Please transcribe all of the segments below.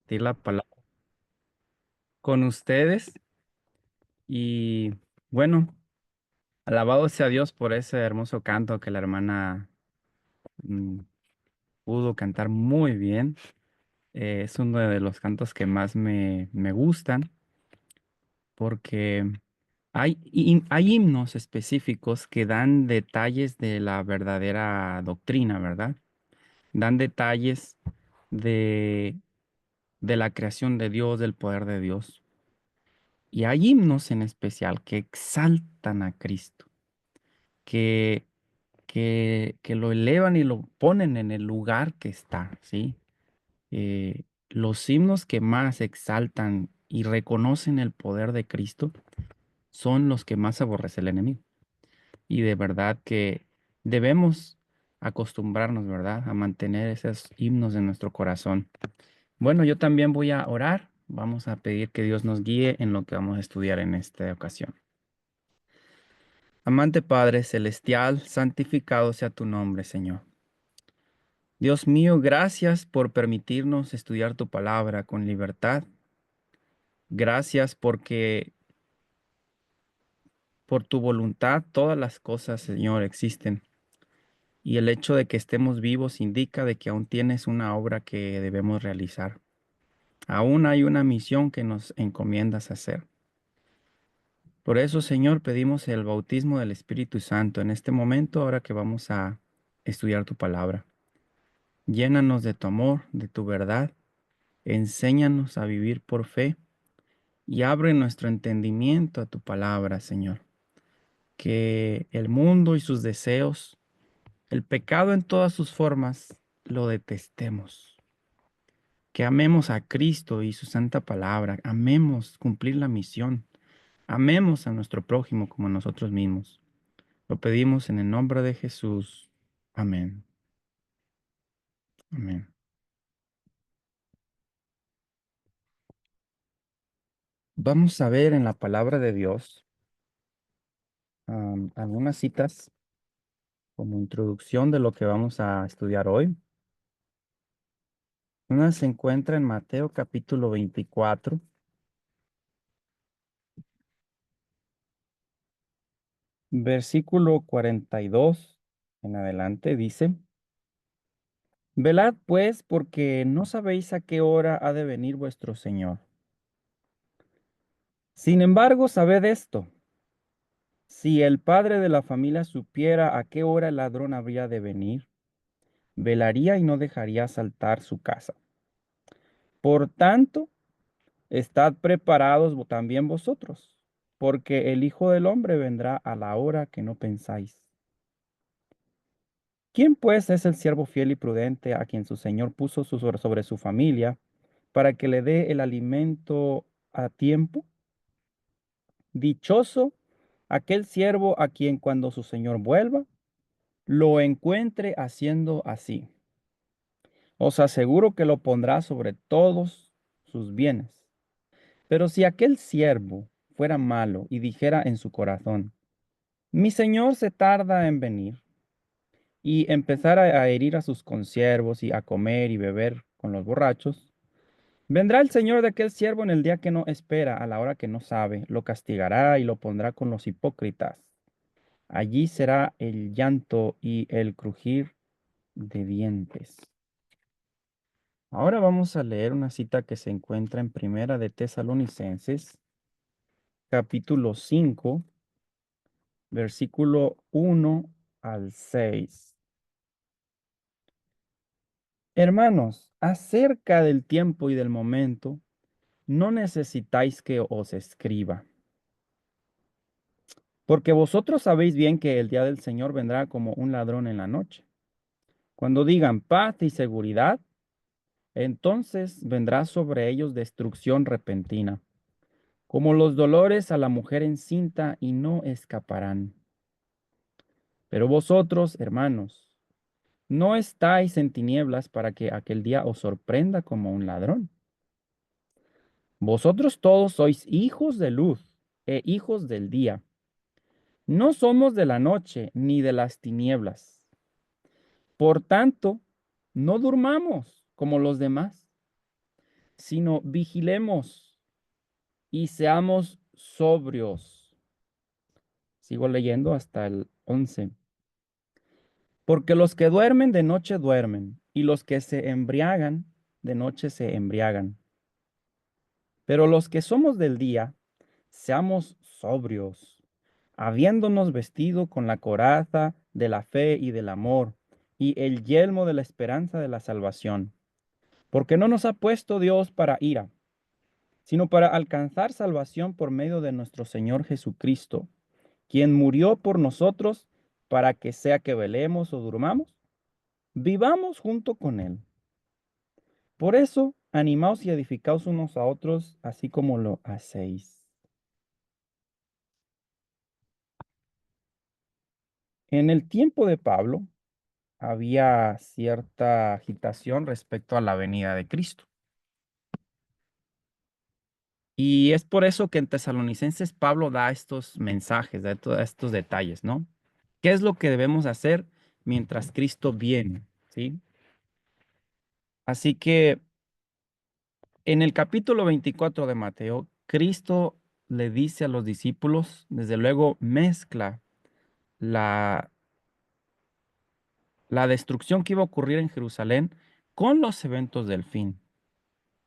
compartir la palabra con ustedes. Y bueno, alabado sea Dios por ese hermoso canto que la hermana mm, pudo cantar muy bien. Es uno de los cantos que más me gustan porque hay himnos específicos que dan detalles de la verdadera doctrina, ¿verdad? Dan detalles de, de la creación de Dios, del poder de Dios. Y hay himnos en especial que exaltan a Cristo, que, que lo elevan y lo ponen en el lugar que está, ¿sí? Los himnos que más exaltan y reconocen el poder de Cristo son los que más aborrece el enemigo. Y de verdad que debemos acostumbrarnos, ¿verdad?, a mantener esos himnos en nuestro corazón. Bueno, yo también voy a orar. Vamos a pedir que Dios nos guíe en lo que vamos a estudiar en esta ocasión. Amante Padre Celestial, santificado sea tu nombre, Señor. Dios mío, gracias por permitirnos estudiar tu palabra con libertad. Gracias porque por tu voluntad todas las cosas, Señor, existen. Y el hecho de que estemos vivos indica de que aún tienes una obra que debemos realizar. Aún hay una misión que nos encomiendas hacer. Por eso, Señor, pedimos el bautismo del Espíritu Santo en este momento, ahora que vamos a estudiar tu palabra. Llénanos de tu amor, de tu verdad, enséñanos a vivir por fe y abre nuestro entendimiento a tu palabra, Señor. Que el mundo y sus deseos, el pecado en todas sus formas, lo detestemos. Que amemos a Cristo y su santa palabra, amemos cumplir la misión, amemos a nuestro prójimo como a nosotros mismos. Lo pedimos en el nombre de Jesús. Amén. Amén. Vamos a ver en la palabra de Dios algunas citas como introducción de lo que vamos a estudiar hoy. Una se encuentra en Mateo capítulo 24, versículo 42 en adelante. Dice, velad pues, porque no sabéis a qué hora ha de venir vuestro Señor. Sin embargo, sabed esto, si el padre de la familia supiera a qué hora el ladrón habría de venir, velaría y no dejaría saltar su casa. Por tanto, estad preparados también vosotros, porque el Hijo del Hombre vendrá a la hora que no pensáis. ¿Quién pues es el siervo fiel y prudente a quien su Señor puso sobre su familia para que le dé el alimento a tiempo? Dichoso aquel siervo a quien cuando su Señor vuelva, lo encuentre haciendo así. Os aseguro que lo pondrá sobre todos sus bienes. Pero si aquel siervo fuera malo y dijera en su corazón, mi señor se tarda en venir, y empezara a herir a sus consiervos y a comer y beber con los borrachos, vendrá el señor de aquel siervo en el día que no espera, a la hora que no sabe, lo castigará y lo pondrá con los hipócritas. Allí será el llanto y el crujir de dientes. Ahora vamos a leer una cita que se encuentra en Primera de Tesalonicenses, capítulo 5, versículo 1 al 6. Hermanos, acerca del tiempo y del momento, no necesitáis que os escriba, porque vosotros sabéis bien que el día del Señor vendrá como un ladrón en la noche. Cuando digan paz y seguridad, entonces vendrá sobre ellos destrucción repentina, como los dolores a la mujer encinta, y no escaparán. Pero vosotros, hermanos, no estáis en tinieblas para que aquel día os sorprenda como un ladrón. Vosotros todos sois hijos de luz e hijos del día. No somos de la noche ni de las tinieblas. Por tanto, no durmamos como los demás, sino vigilemos y seamos sobrios. Sigo leyendo hasta el 11. Porque los que duermen de noche duermen, y los que se embriagan de noche se embriagan. Pero los que somos del día, seamos sobrios, habiéndonos vestido con la coraza de la fe y del amor, y el yelmo de la esperanza de la salvación. Porque no nos ha puesto Dios para ira, sino para alcanzar salvación por medio de nuestro Señor Jesucristo, quien murió por nosotros para que sea que velemos o durmamos, vivamos junto con Él. Por eso, animaos y edificaos unos a otros, así como lo hacéis. En el tiempo de Pablo había cierta agitación respecto a la venida de Cristo. Y es por eso que en Tesalonicenses Pablo da estos mensajes, da todos estos detalles, ¿no? ¿Qué es lo que debemos hacer mientras Cristo viene? ¿Sí? Así que en el capítulo 24 de Mateo, Cristo le dice a los discípulos, desde luego mezcla la, la destrucción que iba a ocurrir en Jerusalén con los eventos del fin.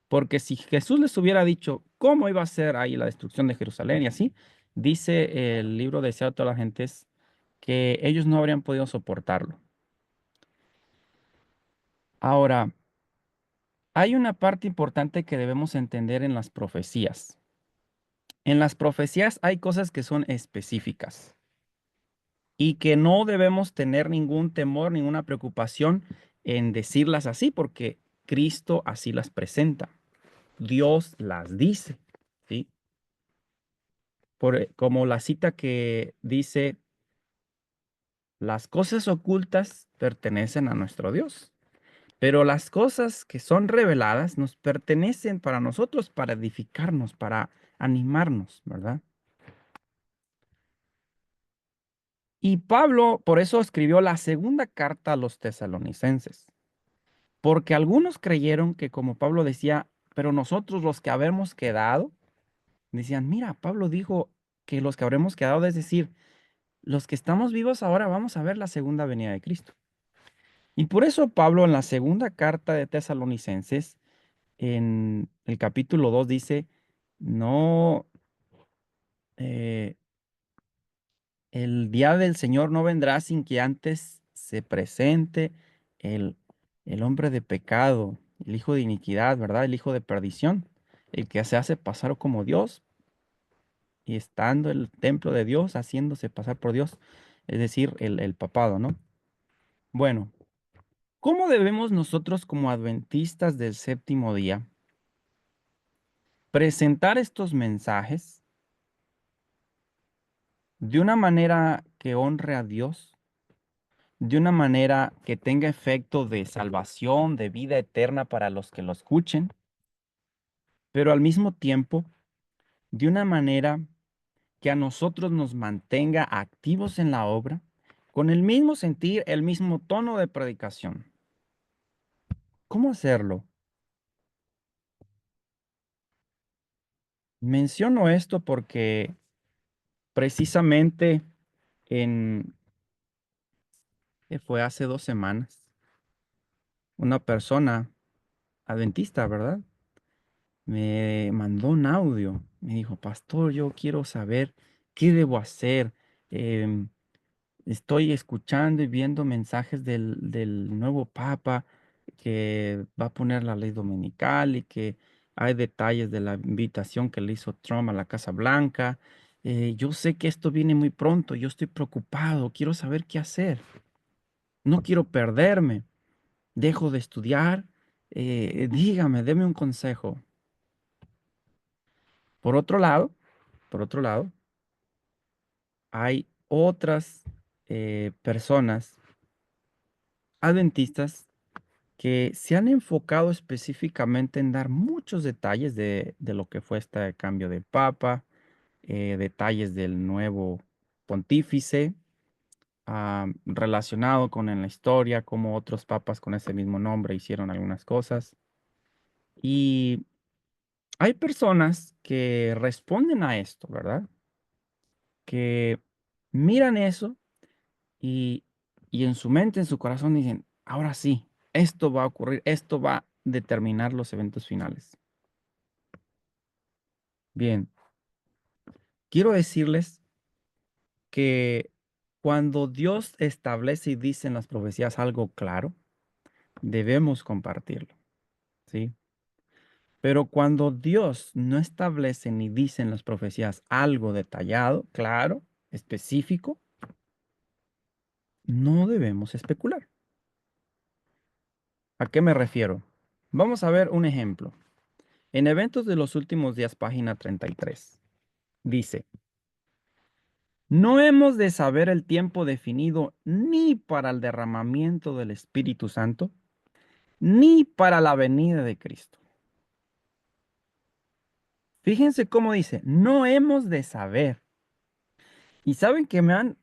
Porque si Jesús les hubiera dicho cómo iba a ser ahí la destrucción de Jerusalén y así, dice el libro de Deseado a todas las gentes que ellos no habrían podido soportarlo. Ahora, hay una parte importante que debemos entender en las profecías. En las profecías hay cosas que son específicas y que no debemos tener ningún temor, ninguna preocupación en decirlas así, porque Cristo así las presenta. Dios las dice, ¿sí? Como la cita que dice, las cosas ocultas pertenecen a nuestro Dios, pero las cosas que son reveladas nos pertenecen para nosotros, para edificarnos, para animarnos, ¿verdad? Y Pablo por eso escribió la segunda carta a los tesalonicenses, porque algunos creyeron que como Pablo decía, pero nosotros los que habemos quedado, decían, mira, Pablo dijo que los que habremos quedado, es decir, los que estamos vivos ahora vamos a ver la segunda venida de Cristo. Y por eso Pablo en la segunda carta de Tesalonicenses, en el capítulo 2 dice, no, eh, el día del Señor no vendrá sin que antes se presente el, el hombre de pecado, el hijo de iniquidad, ¿verdad? El hijo de perdición, el que se hace pasar como Dios y estando en el templo de Dios, haciéndose pasar por Dios, es decir, el papado, ¿no? Bueno, ¿cómo debemos nosotros como adventistas del séptimo día presentar estos mensajes de una manera que honre a Dios, de una manera que tenga efecto de salvación, de vida eterna para los que lo escuchen, pero al mismo tiempo de una manera que a nosotros nos mantenga activos en la obra, con el mismo sentir, el mismo tono de predicación? ¿Cómo hacerlo? Menciono esto porque precisamente en, fue hace 2 semanas, una persona adventista, ¿verdad? Me mandó un audio. Me dijo, pastor, yo quiero saber qué debo hacer. Em, Estoy escuchando y viendo mensajes del nuevo Papa que va a poner la ley dominical y que hay detalles de la invitación que le hizo Trump a la Casa Blanca. Yo sé que esto viene muy pronto. Yo estoy preocupado. Quiero saber qué hacer. No quiero perderme. Dejo de estudiar. Dígame, deme un consejo. Por otro lado, por otro lado, hay otras personas adventistas que se han enfocado específicamente en dar muchos detalles de lo que fue este cambio de papa, detalles del nuevo pontífice, relacionado con en la historia, cómo otros papas con ese mismo nombre hicieron algunas cosas. Hay personas que responden a esto, ¿verdad? Que miran eso y, y en su mente, en su corazón dicen, ahora sí, esto va a ocurrir, esto va a determinar los eventos finales. Bien, quiero decirles que cuando Dios establece y dice en las profecías algo claro, debemos compartirlo, ¿sí? Pero cuando Dios no establece ni dice en las profecías algo detallado, claro, específico, no debemos especular. ¿A qué me refiero? Vamos a ver un ejemplo. En Eventos de los Últimos Días, página 33, dice, no hemos de saber el tiempo definido ni para el derramamiento del Espíritu Santo, ni para la venida de Cristo. Fíjense cómo dice, no hemos de saber. Y saben que me han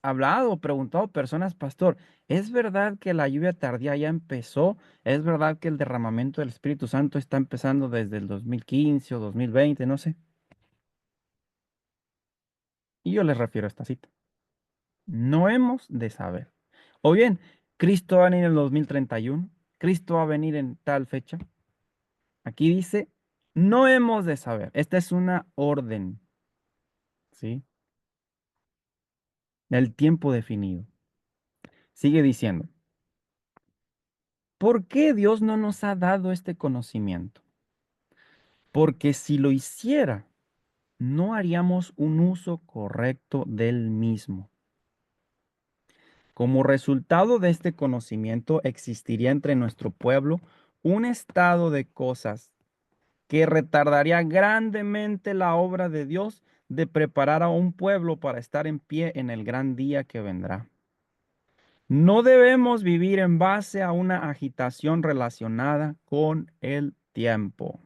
hablado o preguntado personas, pastor, ¿es verdad que la lluvia tardía ya empezó? ¿Es verdad que el derramamiento del Espíritu Santo está empezando desde el 2015 o 2020? No sé. Y yo les refiero a esta cita. No hemos de saber. O bien, Cristo va a venir en el 2031. Cristo va a venir en tal fecha. Aquí dice, no hemos de saber. Esta es una orden, ¿sí? El tiempo definido. Sigue diciendo, ¿por qué Dios no nos ha dado este conocimiento? Porque si lo hiciera, no haríamos un uso correcto del mismo. Como resultado de este conocimiento, existiría entre nuestro pueblo un estado de cosas que retardaría grandemente la obra de Dios de preparar a un pueblo para estar en pie en el gran día que vendrá. No debemos vivir en base a una agitación relacionada con el tiempo.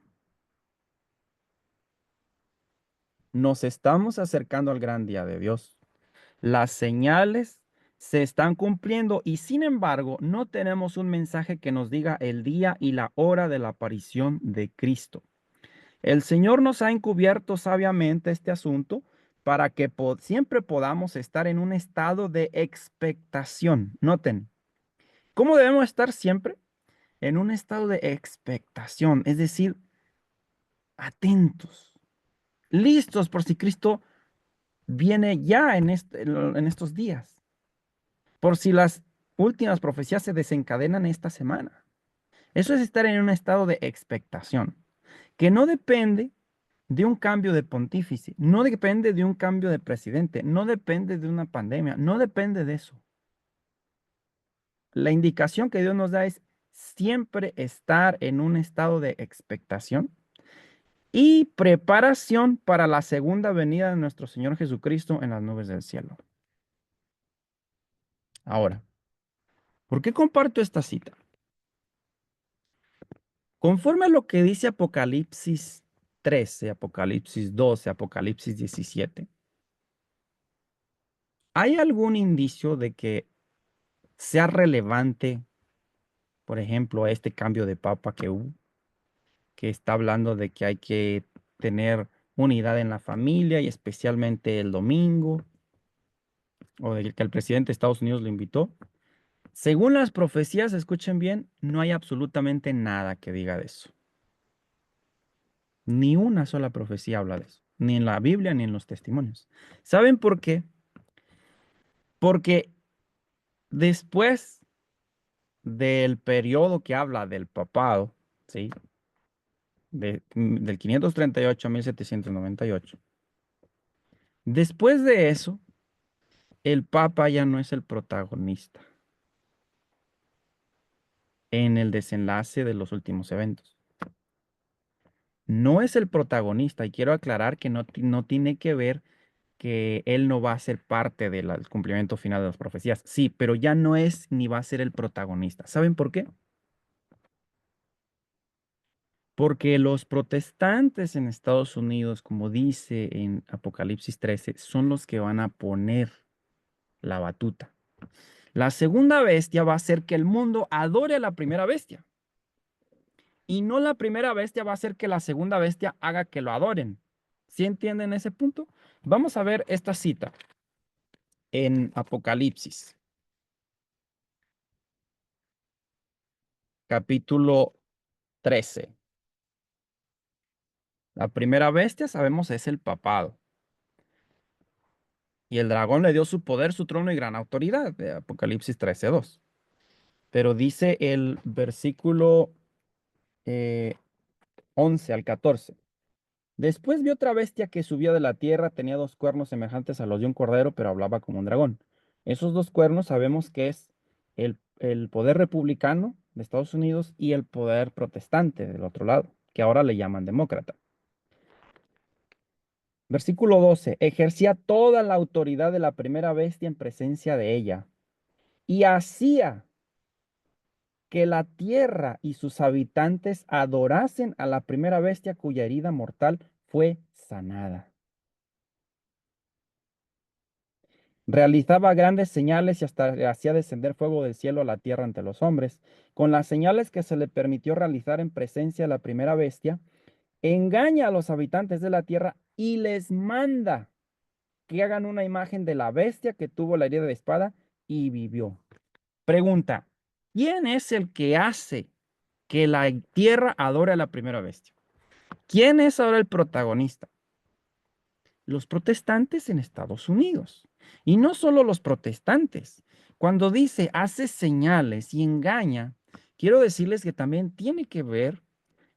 Nos estamos acercando al gran día de Dios. Las señales se están cumpliendo y sin embargo no tenemos un mensaje que nos diga el día y la hora de la aparición de Cristo. El Señor nos ha encubierto sabiamente este asunto para que siempre podamos estar en un estado de expectación. Noten, ¿cómo debemos estar siempre? En un estado de expectación, es decir, atentos, listos por si Cristo viene ya en estos días, por si las últimas profecías se desencadenan esta semana. Eso es estar en un estado de expectación, que no depende de un cambio de pontífice, no depende de un cambio de presidente, no depende de una pandemia, no depende de eso. La indicación que Dios nos da es siempre estar en un estado de expectación y preparación para la segunda venida de nuestro Señor Jesucristo en las nubes del cielo. Ahora, ¿por qué comparto esta cita? Conforme a lo que dice Apocalipsis 13, Apocalipsis 12, Apocalipsis 17, ¿hay algún indicio de que sea relevante, por ejemplo, este cambio de papa que hubo, que está hablando de que hay que tener unidad en la familia y especialmente el domingo, o de que el presidente de Estados Unidos lo invitó? Según las profecías, escuchen bien, no hay absolutamente nada que diga de eso. Ni una sola profecía habla de eso, ni en la Biblia ni en los testimonios. ¿Saben por qué? Porque después del periodo que habla del papado, ¿sí? Del 538 a 1798. Después de eso, el Papa ya no es el protagonista en el desenlace de los últimos eventos. No es el protagonista y quiero aclarar que no tiene que ver que él no va a ser parte del cumplimiento final de las profecías. Sí, pero ya no es ni va a ser el protagonista. ¿Saben por qué? Porque los protestantes en Estados Unidos, como dice en Apocalipsis 13, son los que van a poner la batuta. La segunda bestia va a hacer que el mundo adore a la primera bestia. Y no la primera bestia va a hacer que la segunda bestia haga que lo adoren. ¿Sí entienden ese punto? Vamos a ver esta cita en Apocalipsis, capítulo 13. La primera bestia, sabemos, es el papado. Y el dragón le dio su poder, su trono y gran autoridad, de Apocalipsis 13:2. Pero dice el versículo eh, 11 al 14. Después vi otra bestia que subía de la tierra, tenía dos cuernos semejantes a los de un cordero, pero hablaba como un dragón. Esos dos cuernos sabemos que es el poder republicano de Estados Unidos y el poder protestante del otro lado, que ahora le llaman demócrata. Versículo 12. Ejercía toda la autoridad de la primera bestia en presencia de ella y hacía que la tierra y sus habitantes adorasen a la primera bestia cuya herida mortal fue sanada. Realizaba grandes señales y hasta hacía descender fuego del cielo a la tierra ante los hombres. Con las señales que se le permitió realizar en presencia de la primera bestia, engaña a los habitantes de la tierra y les manda que hagan una imagen de la bestia que tuvo la herida de espada y vivió. Pregunta, ¿quién es el que hace que la tierra adore a la primera bestia? ¿Quién es ahora el protagonista? Los protestantes en Estados Unidos. Y no solo los protestantes. Cuando dice hace señales y engaña, quiero decirles que también tiene que ver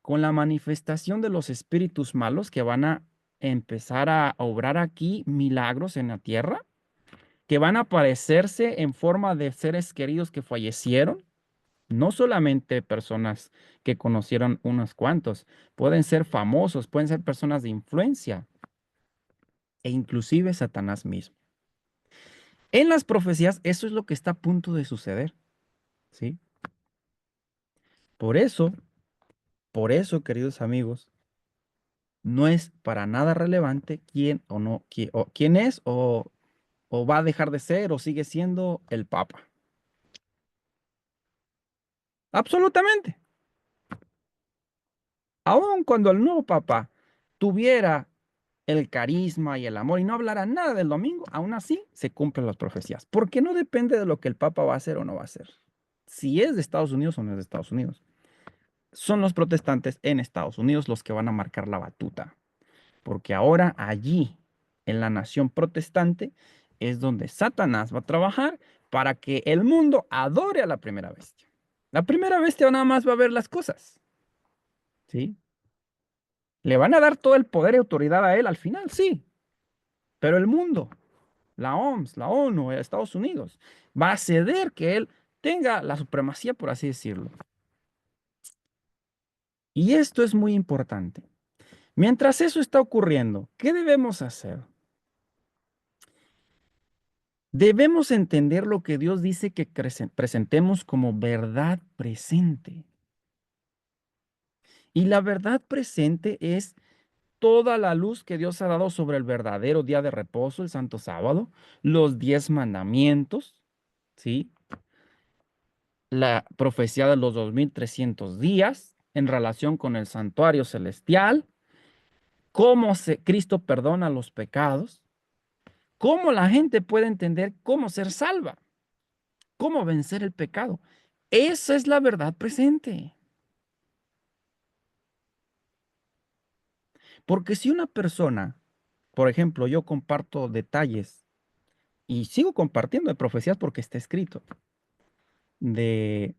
con la manifestación de los espíritus malos que van a empezar a obrar aquí milagros en la tierra, que van a aparecerse en forma de seres queridos que fallecieron. No solamente personas que conocieron unos cuantos, pueden ser famosos, pueden ser personas de influencia e inclusive Satanás mismo. En las profecías eso es lo que está a punto de suceder, ¿sí? Por eso, queridos amigos, no es para nada relevante quién o no, quién es o va a dejar de ser o sigue siendo el Papa. Absolutamente. Aun cuando el nuevo Papa tuviera el carisma y el amor y no hablara nada del domingo, aún así se cumplen las profecías, porque no depende de lo que el Papa va a hacer o no va a hacer. Si es de Estados Unidos o no es de Estados Unidos. Son los protestantes en Estados Unidos los que van a marcar la batuta, porque ahora allí, en la nación protestante, es donde Satanás va a trabajar para que el mundo adore a la primera bestia. La primera bestia nada más va a ver las cosas, ¿sí? Le van a dar todo el poder y autoridad a él al final, sí, pero el mundo, la OMS, la ONU, Estados Unidos, va a ceder que él tenga la supremacía, por así decirlo. Y esto es muy importante. Mientras eso está ocurriendo, ¿qué debemos hacer? Debemos entender lo que Dios dice que presentemos como verdad presente. Y la verdad presente es toda la luz que Dios ha dado sobre el verdadero día de reposo, el santo sábado, los 10 mandamientos, ¿sí? La profecía de los 2300 días en relación con el santuario celestial, Cristo perdona los pecados, cómo la gente puede entender cómo ser salva, cómo vencer el pecado. Esa es la verdad presente. Porque si una persona, por ejemplo, yo comparto detalles y sigo compartiendo de profecías porque está escrito, de,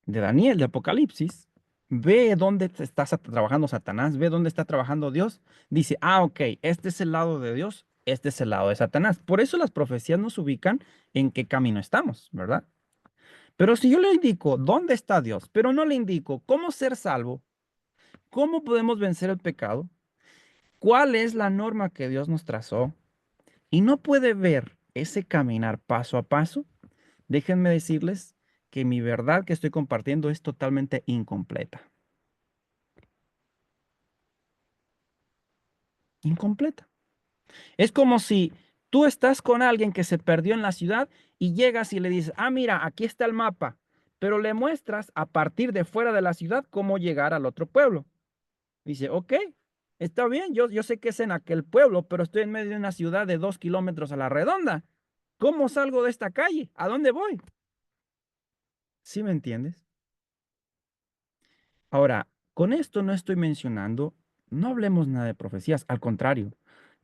de Daniel, de Apocalipsis, ve dónde está trabajando Satanás, ve dónde está trabajando Dios, dice, ok, este es el lado de Dios, este es el lado de Satanás. Por eso las profecías nos ubican en qué camino estamos, ¿verdad? Pero si yo le indico dónde está Dios, pero no le indico cómo ser salvo, cómo podemos vencer el pecado, cuál es la norma que Dios nos trazó, y no puede ver ese caminar paso a paso, déjenme decirles que mi verdad que estoy compartiendo es totalmente incompleta. Incompleta. Es como si tú estás con alguien que se perdió en la ciudad y llegas y le dices, ah, mira, aquí está el mapa, pero le muestras a partir de fuera de la ciudad cómo llegar al otro pueblo. Dice, ok, está bien, yo sé que es en aquel pueblo, pero estoy en medio de una ciudad de 2 kilómetros a la redonda. ¿Cómo salgo de esta calle? ¿A dónde voy? ¿Sí me entiendes? Ahora, con esto no estoy mencionando, no hablemos nada de profecías, al contrario,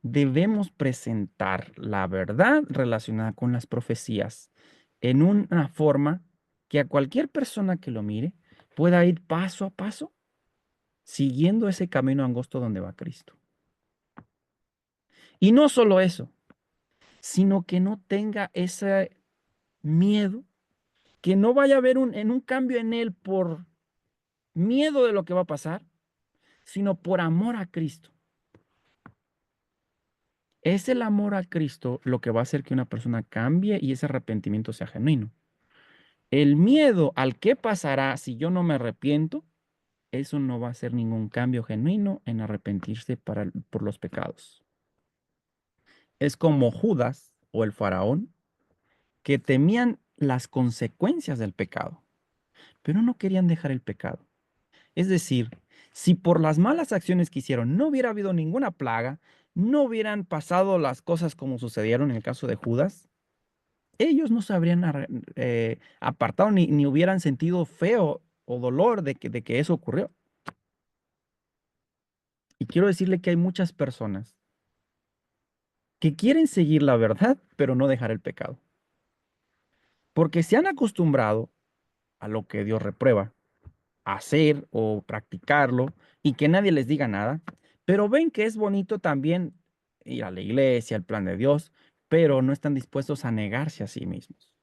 debemos presentar la verdad relacionada con las profecías en una forma que a cualquier persona que lo mire pueda ir paso a paso siguiendo ese camino angosto donde va Cristo. Y no solo eso, sino que no tenga ese miedo, que no vaya a haber un cambio en él por miedo de lo que va a pasar, sino por amor a Cristo. Es el amor a Cristo lo que va a hacer que una persona cambie y ese arrepentimiento sea genuino. El miedo al qué pasará si yo no me arrepiento, eso no va a ser ningún cambio genuino en arrepentirse por los pecados. Es como Judas o el faraón que temían las consecuencias del pecado, pero no querían dejar el pecado. Es decir, si por las malas acciones que hicieron no hubiera habido ninguna plaga, no hubieran pasado las cosas como sucedieron en el caso de Judas, ellos no se habrían apartado ni hubieran sentido feo o dolor de que eso ocurrió. Y quiero decirle que hay muchas personas que quieren seguir la verdad, pero no dejar el pecado, porque se han acostumbrado a lo que Dios reprueba, hacer o practicarlo y que nadie les diga nada, pero ven que es bonito también ir a la iglesia, el plan de Dios, pero no están dispuestos a negarse a sí mismos.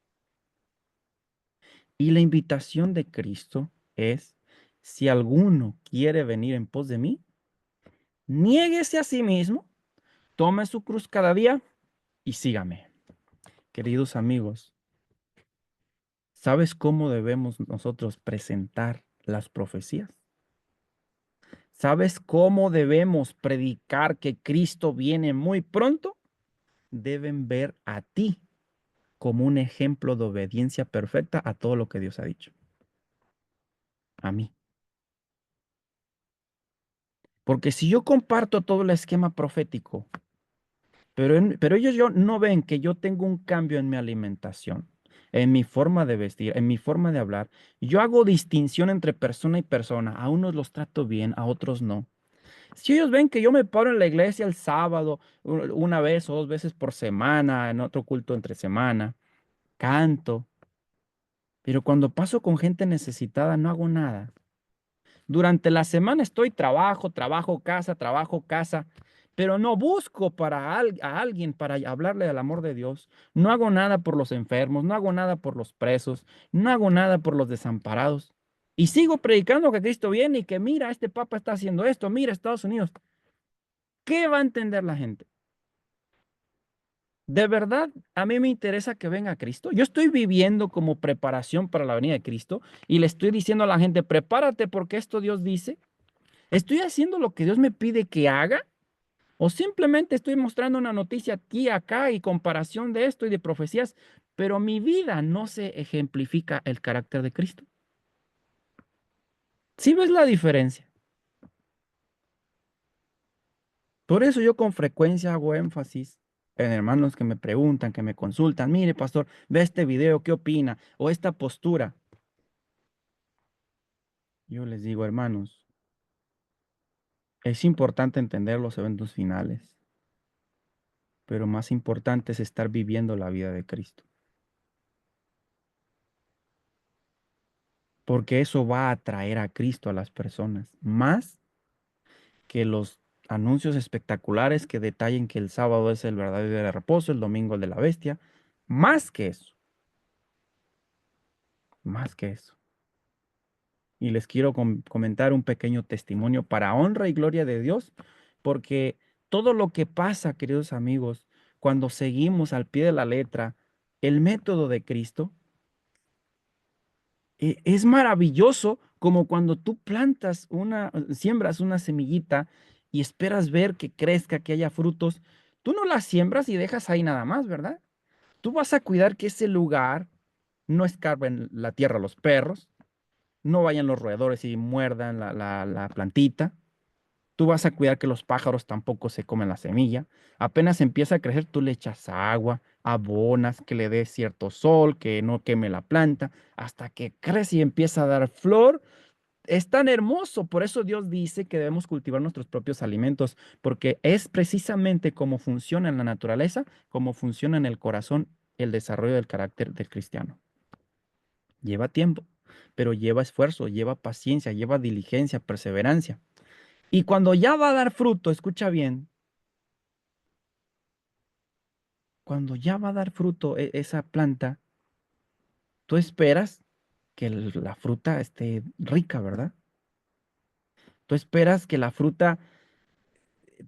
Y la invitación de Cristo es, si alguno quiere venir en pos de mí, niéguese a sí mismo, tome su cruz cada día y sígame. Queridos amigos, ¿sabes cómo debemos nosotros presentar las profecías? ¿Sabes cómo debemos predicar que Cristo viene muy pronto? Deben ver a ti como un ejemplo de obediencia perfecta a todo lo que Dios ha dicho. A mí. Porque si yo comparto todo el esquema profético, pero ellos no ven que yo tengo un cambio en mi alimentación, en mi forma de vestir, en mi forma de hablar, yo hago distinción entre persona y persona. A unos los trato bien, a otros no. Si ellos ven que yo me paro en la iglesia el sábado, una vez o 2 veces por semana, en otro culto entre semana, canto, pero cuando paso con gente necesitada no hago nada. Durante la semana estoy trabajo, casa, pero no busco a alguien para hablarle del amor de Dios. No hago nada por los enfermos, no hago nada por los presos, no hago nada por los desamparados. Y sigo predicando que Cristo viene y que mira, este papa está haciendo esto, mira Estados Unidos. ¿Qué va a entender la gente? ¿De verdad a mí me interesa que venga Cristo? Yo estoy viviendo como preparación para la venida de Cristo y le estoy diciendo a la gente, prepárate porque esto Dios dice. ¿Estoy haciendo lo que Dios me pide que haga? ¿O simplemente estoy mostrando una noticia aquí, acá y comparación de esto y de profecías, pero mi vida no se ejemplifica el carácter de Cristo? ¿Sí ves la diferencia? Por eso yo con frecuencia hago énfasis en hermanos que me preguntan, que me consultan, mire, pastor, ve este video, ¿qué opina? O esta postura. Yo les digo, hermanos, es importante entender los eventos finales, pero más importante es estar viviendo la vida de Cristo, porque eso va a atraer a Cristo a las personas, más que los anuncios espectaculares que detallen que el sábado es el verdadero día de reposo, el domingo el de la bestia, más que eso, más que eso. Y les quiero comentar un pequeño testimonio para honra y gloria de Dios, porque todo lo que pasa, queridos amigos, cuando seguimos al pie de la letra el método de Cristo, es maravilloso como cuando tú siembras una semillita y esperas ver que crezca, que haya frutos. Tú no la siembras y dejas ahí nada más, ¿verdad? Tú vas a cuidar que ese lugar no escarben la tierra los perros, no vayan los roedores y muerdan la plantita. Tú vas a cuidar que los pájaros tampoco se comen la semilla. Apenas empieza a crecer, tú le echas agua, abonas, que le dé cierto sol, que no queme la planta, hasta que crece y empieza a dar flor. Es tan hermoso, por eso Dios dice que debemos cultivar nuestros propios alimentos, porque es precisamente como funciona en la naturaleza, como funciona en el corazón el desarrollo del carácter del cristiano. Lleva tiempo, pero lleva esfuerzo, lleva paciencia, lleva diligencia, perseverancia. Y cuando ya va a dar fruto, escucha bien, cuando ya va a dar fruto esa planta, tú esperas que la fruta esté rica, ¿verdad? Tú esperas que la fruta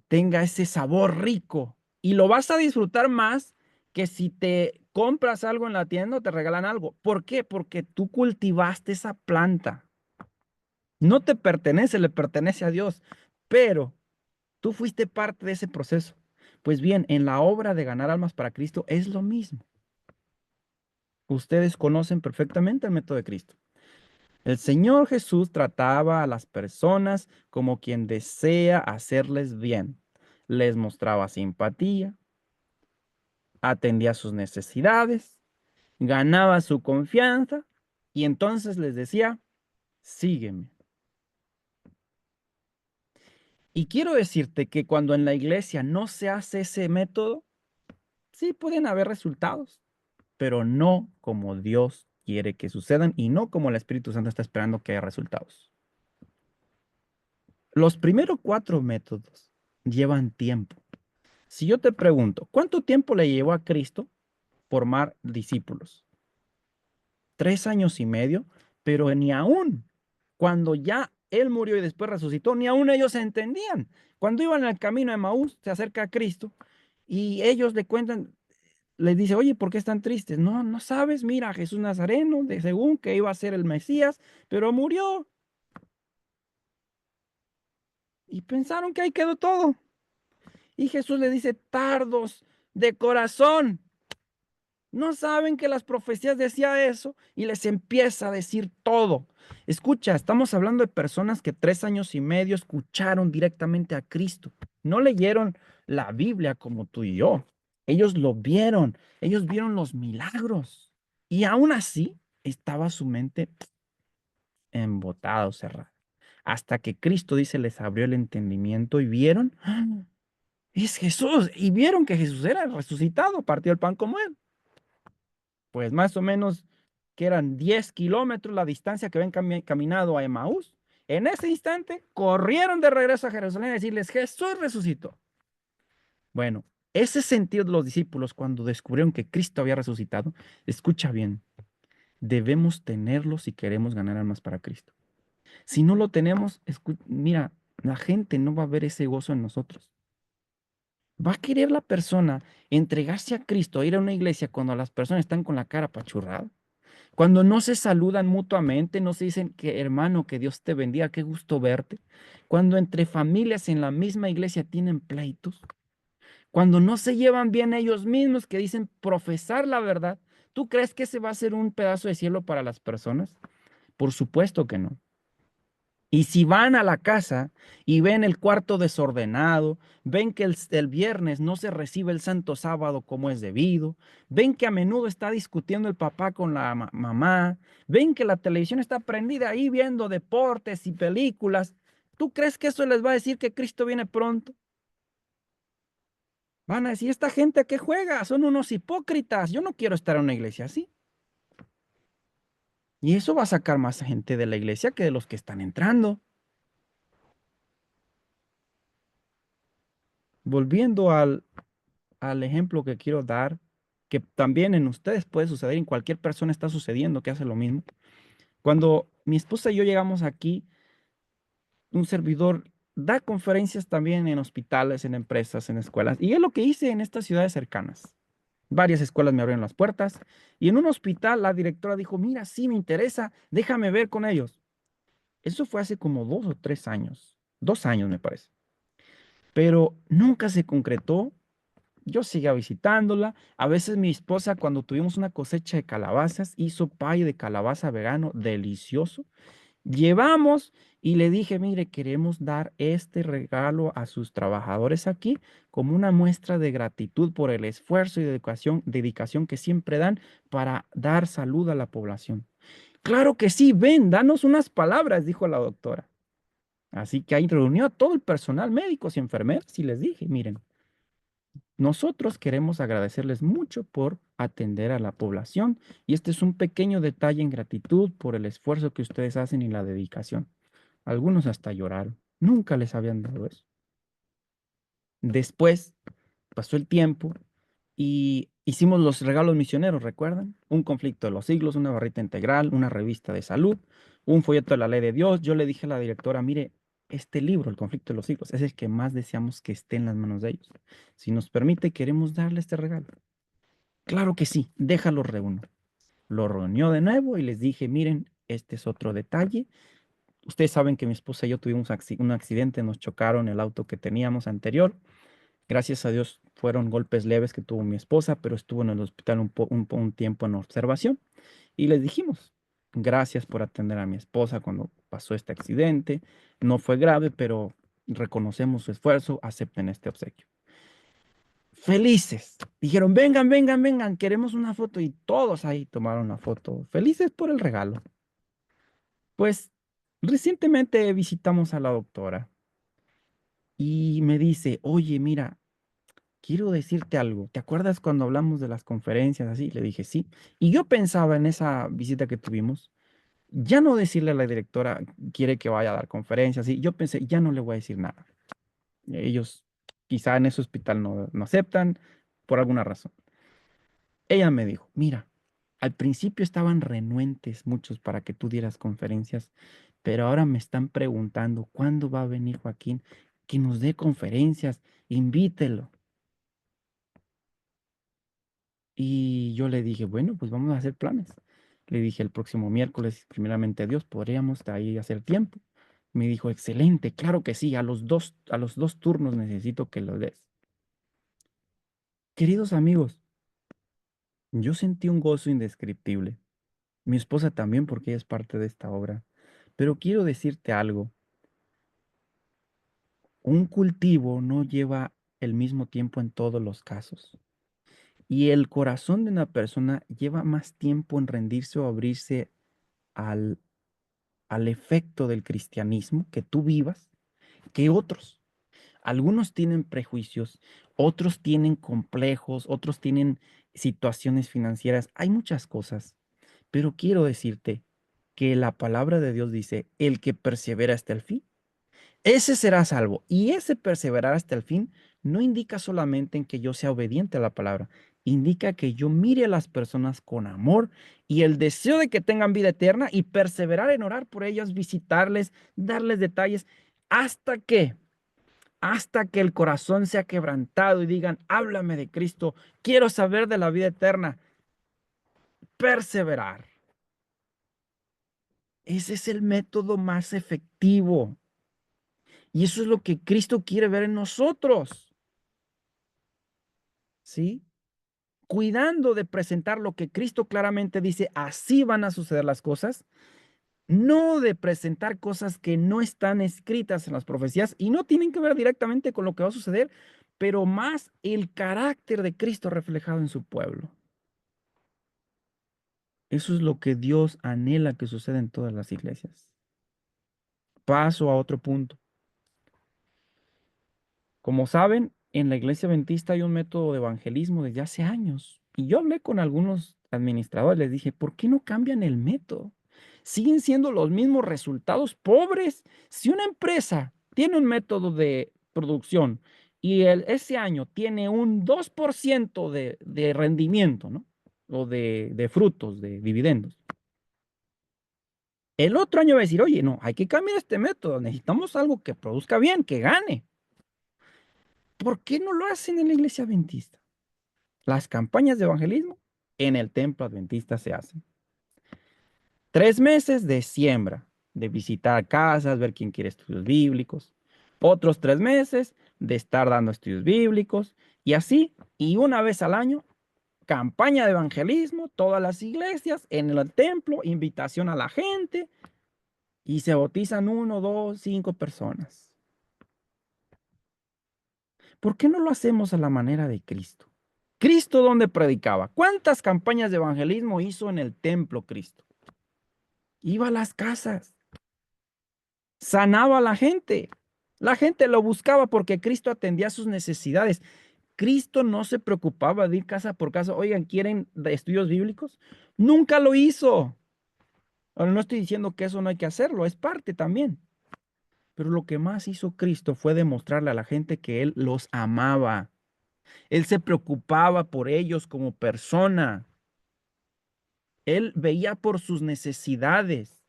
tenga ese sabor rico y lo vas a disfrutar más que si te compras algo en la tienda o te regalan algo. ¿Por qué? Porque tú cultivaste esa planta. No te pertenece, le pertenece a Dios, pero tú fuiste parte de ese proceso. Pues bien, en la obra de ganar almas para Cristo es lo mismo. Ustedes conocen perfectamente el método de Cristo. El Señor Jesús trataba a las personas como quien desea hacerles bien. Les mostraba simpatía, atendía sus necesidades, ganaba su confianza y entonces les decía, sígueme. Y quiero decirte que cuando en la iglesia no se hace ese método, sí pueden haber resultados, pero no como Dios quiere que sucedan y no como el Espíritu Santo está esperando que haya resultados. Los primeros 4 métodos llevan tiempo. Si yo te pregunto, ¿cuánto tiempo le llevó a Cristo formar discípulos? 3 años y medio, pero ni aún cuando ya Él murió y después resucitó, ni aún ellos se entendían. Cuando iban en el camino de Maús, se acerca a Cristo y ellos le cuentan, les dice, oye, ¿por qué están tristes? No, no sabes, mira, Jesús Nazareno, de según que iba a ser el Mesías, pero murió. Y pensaron que ahí quedó todo. Y Jesús le dice, tardos de corazón. No saben que las profecías decía eso y les empieza a decir todo. Escucha, estamos hablando de personas que 3 años y medio escucharon directamente a Cristo. No leyeron la Biblia como tú y yo. Ellos lo vieron, ellos vieron los milagros. Y aún así estaba su mente embotada o cerrada. Hasta que Cristo dice, les abrió el entendimiento y vieron, ¡ah! Es Jesús. Y vieron que Jesús era resucitado, partió el pan como él. Pues más o menos que eran 10 kilómetros la distancia que habían caminado a Emaús. En ese instante corrieron de regreso a Jerusalén a decirles, Jesús resucitó. Bueno, ese sentido de los discípulos cuando descubrieron que Cristo había resucitado, escucha bien, debemos tenerlo si queremos ganar almas para Cristo. Si no lo tenemos, mira, la gente no va a ver ese gozo en nosotros. Va a querer la persona entregarse a Cristo, ir a una iglesia cuando las personas están con la cara apachurrada. Cuando no se saludan mutuamente, no se dicen que hermano, que Dios te bendiga, qué gusto verte. Cuando entre familias en la misma iglesia tienen pleitos. Cuando no se llevan bien ellos mismos, que dicen profesar la verdad. ¿Tú crees que ese va a ser un pedazo de cielo para las personas? Por supuesto que no. Y si van a la casa y ven el cuarto desordenado, ven que el viernes no se recibe el santo sábado como es debido, ven que a menudo está discutiendo el papá con la mamá, ven que la televisión está prendida ahí viendo deportes y películas, ¿tú crees que eso les va a decir que Cristo viene pronto? Van a decir, esta gente a qué juega, son unos hipócritas, yo no quiero estar en una iglesia así. Y eso va a sacar más gente de la iglesia que de los que están entrando. Volviendo al ejemplo que quiero dar, que también en ustedes puede suceder, en cualquier persona está sucediendo que hace lo mismo. Cuando mi esposa y yo llegamos aquí, un servidor da conferencias también en hospitales, en empresas, en escuelas, y es lo que hice en estas ciudades cercanas. Varias escuelas me abrieron las puertas y en un hospital la directora dijo, mira, sí me interesa, déjame ver con ellos. Eso fue hace como 2 o 3 años, 2 años me parece, pero nunca se concretó Yo seguía visitándola. A veces mi esposa, cuando tuvimos una cosecha de calabazas, hizo pay de calabaza vegano delicioso. Llevamos y le dije, mire, queremos dar este regalo a sus trabajadores aquí como una muestra de gratitud por el esfuerzo y dedicación que siempre dan para dar salud a la población. Claro que sí, ven, danos unas palabras, dijo la doctora. Así que ahí reunió a todo el personal, médicos y enfermeras, y les dije, miren, nosotros queremos agradecerles mucho por atender a la población y este es un pequeño detalle en gratitud por el esfuerzo que ustedes hacen y la dedicación. Algunos hasta lloraron. Nunca les habían dado eso. Después pasó el tiempo y hicimos los regalos misioneros, ¿recuerdan? Un conflicto de los siglos, una barrita integral, una revista de salud, un folleto de la ley de Dios. Yo le dije a la directora, mire, este libro, El conflicto de los siglos, es el que más deseamos que esté en las manos de ellos. Si nos permite, queremos darle este regalo. Claro que sí, déjalo reúno. Lo reunió de nuevo y les dije, miren, este es otro detalle. Ustedes saben que mi esposa y yo tuvimos un accidente, nos chocaron el auto que teníamos anterior. Gracias a Dios fueron golpes leves que tuvo mi esposa, pero estuvo en el hospital un tiempo en observación. Y les dijimos, gracias por atender a mi esposa cuando pasó este accidente. No fue grave, pero reconocemos su esfuerzo, acepten este obsequio. Felices. Dijeron, vengan, vengan, vengan, queremos una foto. Y todos ahí tomaron la foto, felices por el regalo. Pues recientemente visitamos a la doctora y me dice, oye, mira, quiero decirte algo. ¿Te acuerdas cuando hablamos de las conferencias así? Le dije, sí. Y yo pensaba en esa visita que tuvimos, ya no decirle a la directora, quiere que vaya a dar conferencias. Y yo pensé, ya no le voy a decir nada. Ellos quizá en ese hospital no aceptan por alguna razón. Ella me dijo, mira, al principio estaban renuentes muchos para que tú dieras conferencias, pero ahora me están preguntando cuándo va a venir Joaquín, que nos dé conferencias, invítelo. Y yo le dije, bueno, pues vamos a hacer planes. Le dije el próximo miércoles, primeramente Dios, podríamos ahí hacer tiempo. Me dijo, excelente, claro que sí, a los dos turnos necesito que lo des. Queridos amigos, yo sentí un gozo indescriptible. Mi esposa también, porque ella es parte de esta obra. Pero quiero decirte algo, un cultivo no lleva el mismo tiempo en todos los casos. Y el corazón de una persona lleva más tiempo en rendirse o abrirse al, al efecto del cristianismo que tú vivas que otros. Algunos tienen prejuicios, otros tienen complejos, otros tienen situaciones financieras. Hay muchas cosas, pero quiero decirte que la palabra de Dios dice, el que persevera hasta el fin, ese será salvo. Y ese perseverar hasta el fin no indica solamente en que yo sea obediente a la palabra, indica que yo mire a las personas con amor y el deseo de que tengan vida eterna y perseverar en orar por ellas, visitarles, darles detalles, hasta que, hasta que el corazón sea quebrantado y digan, háblame de Cristo, quiero saber de la vida eterna. Perseverar. Ese es el método más efectivo. Y eso es lo que Cristo quiere ver en nosotros. ¿Sí? Cuidando de presentar lo que Cristo claramente dice, así van a suceder las cosas, no de presentar cosas que no están escritas en las profecías y no tienen que ver directamente con lo que va a suceder, pero más el carácter de Cristo reflejado en su pueblo. Eso es lo que Dios anhela que suceda en todas las iglesias. Paso a otro punto. Como saben, en la iglesia adventista hay un método de evangelismo desde hace años. Y yo hablé con algunos administradores, les dije, ¿por qué no cambian el método? Siguen siendo los mismos resultados pobres. Si una empresa tiene un método de producción y ese año tiene un 2% de rendimiento, ¿no? O de frutos, de dividendos. El otro año va a decir, oye, no, hay que cambiar este método. Necesitamos algo que produzca bien, que gane. ¿Por qué no lo hacen en la iglesia adventista? Las campañas de evangelismo en el templo adventista se hacen. 3 meses de siembra, de visitar casas, ver quién quiere estudios bíblicos. Otros 3 meses de estar dando estudios bíblicos. Y así, y una vez al año, campaña de evangelismo, todas las iglesias, en el templo, invitación a la gente, y se bautizan 1, 2, 5 personas. ¿Por qué no lo hacemos a la manera de Cristo? Cristo, ¿dónde predicaba? ¿Cuántas campañas de evangelismo hizo en el templo Cristo? Iba a las casas, sanaba a la gente. La gente lo buscaba porque Cristo atendía sus necesidades. Cristo no se preocupaba de ir casa por casa. Oigan, ¿quieren estudios bíblicos? Nunca lo hizo. Ahora, no estoy diciendo que eso no hay que hacerlo, es parte también. Pero lo que más hizo Cristo fue demostrarle a la gente que Él los amaba. Él se preocupaba por ellos como persona. Él veía por sus necesidades.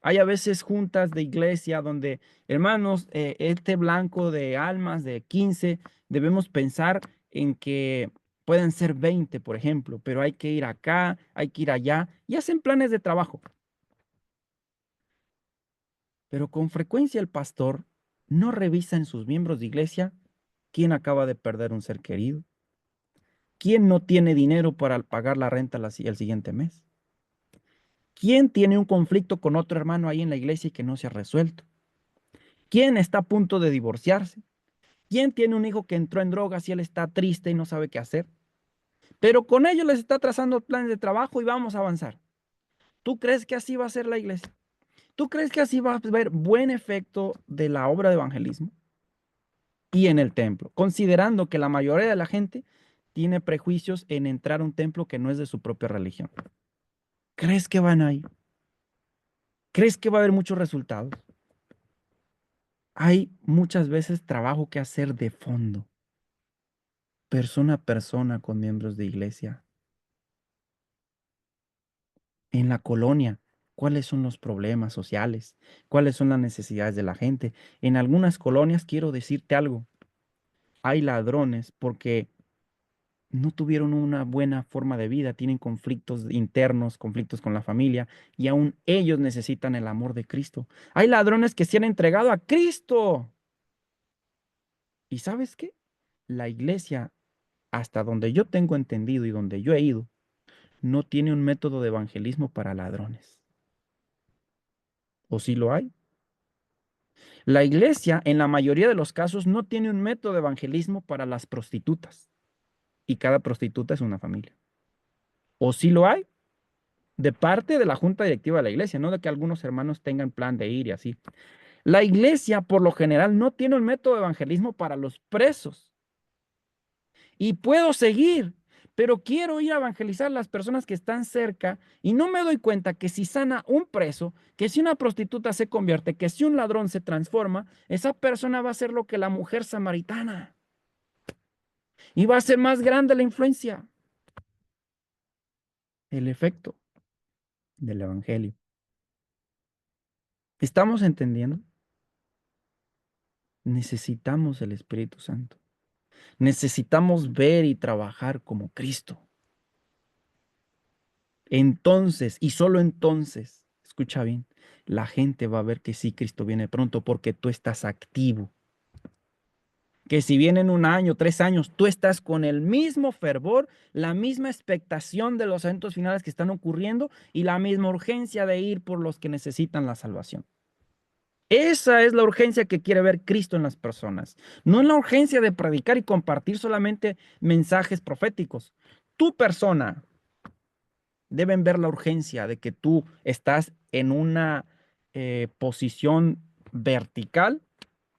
Hay a veces juntas de iglesia donde, hermanos, este blanco de almas de 15 debemos pensar en que pueden ser 20, por ejemplo, pero hay que ir acá, hay que ir allá, y hacen planes de trabajo. Pero con frecuencia el pastor no revisa en sus miembros de iglesia quién acaba de perder un ser querido, quién no tiene dinero para pagar la renta el siguiente mes, quién tiene un conflicto con otro hermano ahí en la iglesia y que no se ha resuelto, quién está a punto de divorciarse, quién tiene un hijo que entró en drogas y él está triste y no sabe qué hacer. Pero con ellos les está trazando planes de trabajo y vamos a avanzar. ¿Tú crees que así va a ser la iglesia? ¿Tú crees que así va a haber buen efecto de la obra de evangelismo? Y en el templo, considerando que la mayoría de la gente tiene prejuicios en entrar a un templo que no es de su propia religión. ¿Crees que van a ir? ¿Crees que va a haber muchos resultados? Hay muchas veces trabajo que hacer de fondo, persona a persona con miembros de iglesia, en la colonia. ¿Cuáles son los problemas sociales? ¿Cuáles son las necesidades de la gente? En algunas colonias, quiero decirte algo, hay ladrones porque no tuvieron una buena forma de vida, tienen conflictos internos, conflictos con la familia, y aún ellos necesitan el amor de Cristo. Hay ladrones que se han entregado a Cristo. ¿Y sabes qué? La iglesia, hasta donde yo tengo entendido y donde yo he ido, no tiene un método de evangelismo para ladrones. ¿O sí lo hay? La iglesia, en la mayoría de los casos, no tiene un método de evangelismo para las prostitutas. Y cada prostituta es una familia. ¿O sí lo hay? De parte de la junta directiva de la iglesia, no de que algunos hermanos tengan plan de ir y así. La iglesia, por lo general, no tiene un método de evangelismo para los presos. Y puedo seguir, pero quiero ir a evangelizar a las personas que están cerca y no me doy cuenta que si sana un preso, que si una prostituta se convierte, que si un ladrón se transforma, esa persona va a ser lo que la mujer samaritana. Y va a ser más grande la influencia, el efecto del evangelio. ¿Estamos entendiendo? Necesitamos el Espíritu Santo. Necesitamos ver y trabajar como Cristo. Entonces, y solo entonces, escucha bien, la gente va a ver que sí, Cristo viene pronto porque tú estás activo. Que si viene en 1 año, 3 años, tú estás con el mismo fervor, la misma expectación de los eventos finales que están ocurriendo y la misma urgencia de ir por los que necesitan la salvación. Esa es la urgencia que quiere ver Cristo en las personas, no en la urgencia de predicar y compartir solamente mensajes proféticos. Tu persona deben ver la urgencia de que tú estás en una posición vertical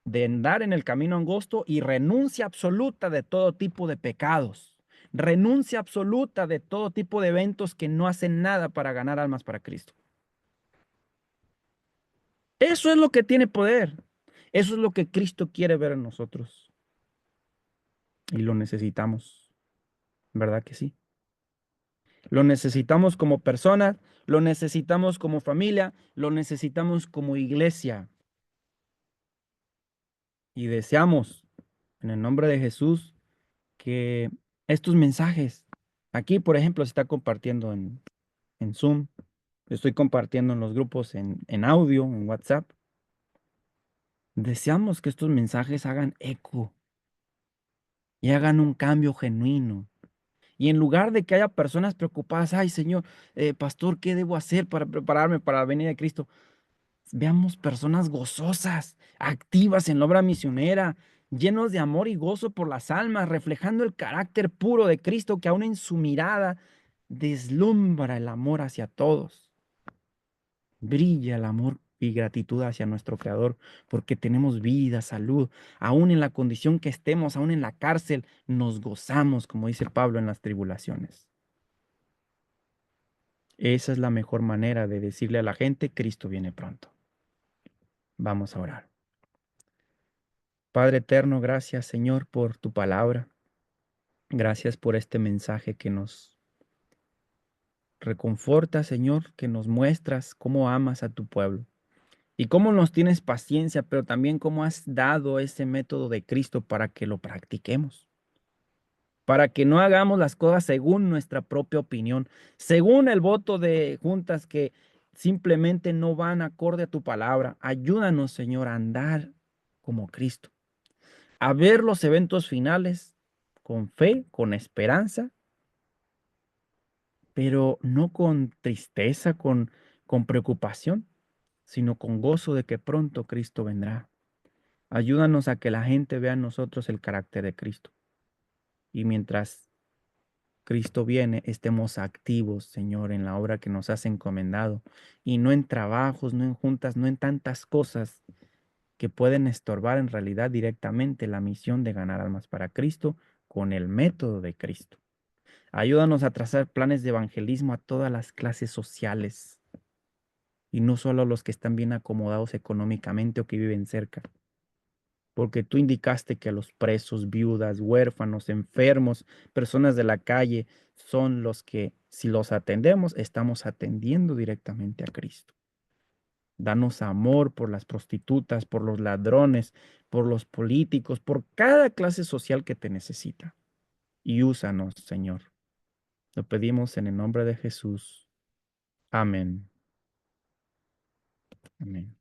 de andar en el camino angosto y renuncia absoluta de todo tipo de pecados, renuncia absoluta de todo tipo de eventos que no hacen nada para ganar almas para Cristo. Eso es lo que tiene poder. Eso es lo que Cristo quiere ver en nosotros. Y lo necesitamos, ¿verdad que sí? Lo necesitamos como personas, lo necesitamos como familia, lo necesitamos como iglesia. Y deseamos, en el nombre de Jesús, que estos mensajes, aquí por ejemplo se está compartiendo en Zoom, estoy compartiendo en los grupos en audio, en WhatsApp. Deseamos que estos mensajes hagan eco y hagan un cambio genuino. Y en lugar de que haya personas preocupadas, ay Señor, pastor, ¿qué debo hacer para prepararme para la venida de Cristo? Veamos personas gozosas, activas en la obra misionera, llenos de amor y gozo por las almas, reflejando el carácter puro de Cristo que aún en su mirada deslumbra el amor hacia todos. Brilla el amor y gratitud hacia nuestro Creador, porque tenemos vida, salud, aún en la condición que estemos, aún en la cárcel, nos gozamos, como dice Pablo, en las tribulaciones. Esa es la mejor manera de decirle a la gente, Cristo viene pronto. Vamos a orar. Padre eterno, gracias Señor por tu palabra. Gracias por este mensaje que nos reconforta, Señor, que nos muestras cómo amas a tu pueblo y cómo nos tienes paciencia, pero también cómo has dado ese método de Cristo para que lo practiquemos, para que no hagamos las cosas según nuestra propia opinión, según el voto de juntas que simplemente no van acorde a tu palabra. Ayúdanos, Señor, a andar como Cristo, a ver los eventos finales con fe, con esperanza, pero no con tristeza, con preocupación, sino con gozo de que pronto Cristo vendrá. Ayúdanos a que la gente vea en nosotros el carácter de Cristo. Y mientras Cristo viene, estemos activos, Señor, en la obra que nos has encomendado, y no en trabajos, no en juntas, no en tantas cosas que pueden estorbar en realidad directamente la misión de ganar almas para Cristo con el método de Cristo. Ayúdanos a trazar planes de evangelismo a todas las clases sociales y no solo a los que están bien acomodados económicamente o que viven cerca, porque tú indicaste que los presos, viudas, huérfanos, enfermos, personas de la calle son los que, si los atendemos, estamos atendiendo directamente a Cristo. Danos amor por las prostitutas, por los ladrones, por los políticos, por cada clase social que te necesita. Y úsanos, Señor. Lo pedimos en el nombre de Jesús. Amén. Amén.